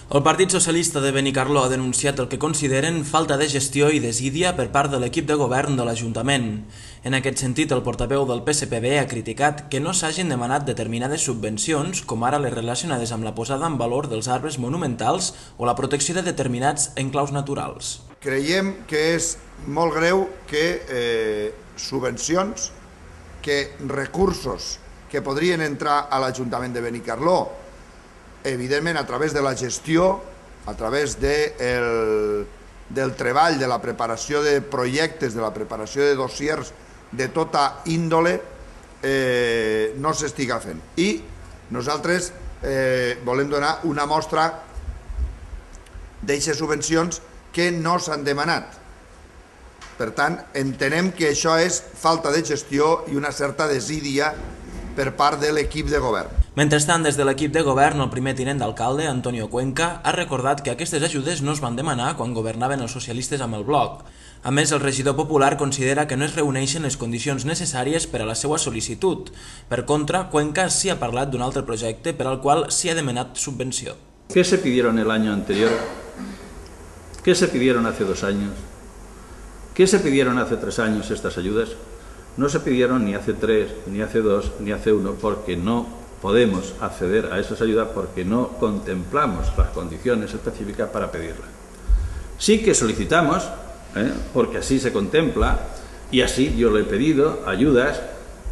El Partit Socialista de Benicarló ha denunciat el que consideren falta de gestió i desídia per part de l'equip de govern de l'Ajuntament. En aquest sentit, el portaveu del PSPB ha criticat que no s'hagin demanat determinades subvencions, com ara les relacionades amb la posada en valor dels arbres monumentals o la protecció de determinats enclaus naturals. Creiem que és molt greu que subvencions, que recursos que podrien entrar a l'Ajuntament de Benicarló, evidentment a través de la gestió, a través del treball, de la preparació de projectes, de la preparació de dossiers de tota índole, no s'estiga fent. I nosaltres volem donar una mostra d'aquestes subvencions que no s'han demanat. Per tant, entenem que això és falta de gestió i una certa desídia per part de l'equip de govern. Mentrestant, des de l'equip de govern, el primer tinent d'alcalde, Antonio Cuenca, ha recordat que aquestes ajudes no es van demanar quan governaven els socialistes amb el bloc. A més, el regidor popular considera que no es reuneixen les condicions necessàries per a la seva sol·licitud. Per contra, Cuenca sí ha parlat d'un altre projecte per al qual sí ha demanat subvenció. ¿Qué se pidieron el año anterior? ¿Qué se pidieron hace 2 años? ¿Qué se pidieron hace 3 años estas ayudas? No se pidieron ni hace 3, ni hace 2, ni hace 1, porque no podemos acceder a esas ayudas porque no contemplamos las condiciones específicas para pedirlas. Sí que solicitamos, porque así se contempla, y así yo le he pedido ayudas,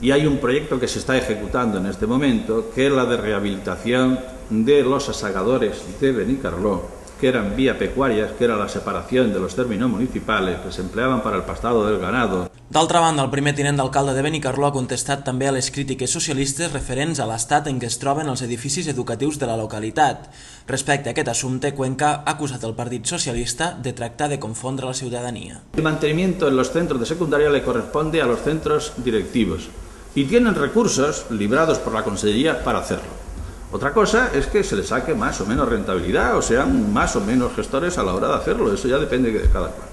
y hay un proyecto que se está ejecutando en este momento, que es la de rehabilitación de los asagadores de Benicarló, que eran vía pecuarias, que era la separación de los términos municipales que se empleaban para el pastado del ganado. D'altra banda, el primer tinent d'alcalde de Benicarló ha contestat també a les crítiques socialistes referents a l'estat en què es troben els edificis educatius de la localitat. Respecte a aquest assumpte, Cuenca ha acusat el Partit Socialista de tractar de confondre la ciudadanía. El mantenimiento en los centros de secundaria le corresponde a los centros directivos y tienen recursos librados por la Consellería para hacerlo. Otra cosa es que se le saque más o menos rentabilidad o sean más o menos gestores a la hora de hacerlo, eso ya depende de cada cual.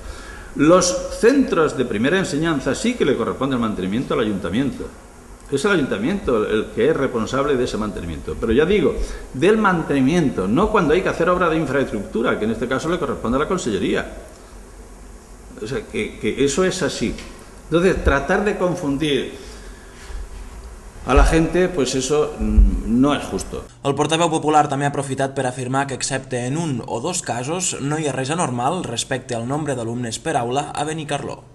Los centros de primera enseñanza sí que le corresponde el mantenimiento al ayuntamiento. Es el ayuntamiento el que es responsable de ese mantenimiento. Pero ya digo, del mantenimiento, no cuando hay que hacer obra de infraestructura, que en este caso le corresponde a la Consellería. O sea, que eso es así. Entonces, tratar de confundir a la gente, pues eso no és justo. El portaveu popular també ha aprofitat per afirmar que excepte en 1 o 2 casos no hi ha res anormal respecte al nombre d'alumnes per aula a Benicarló.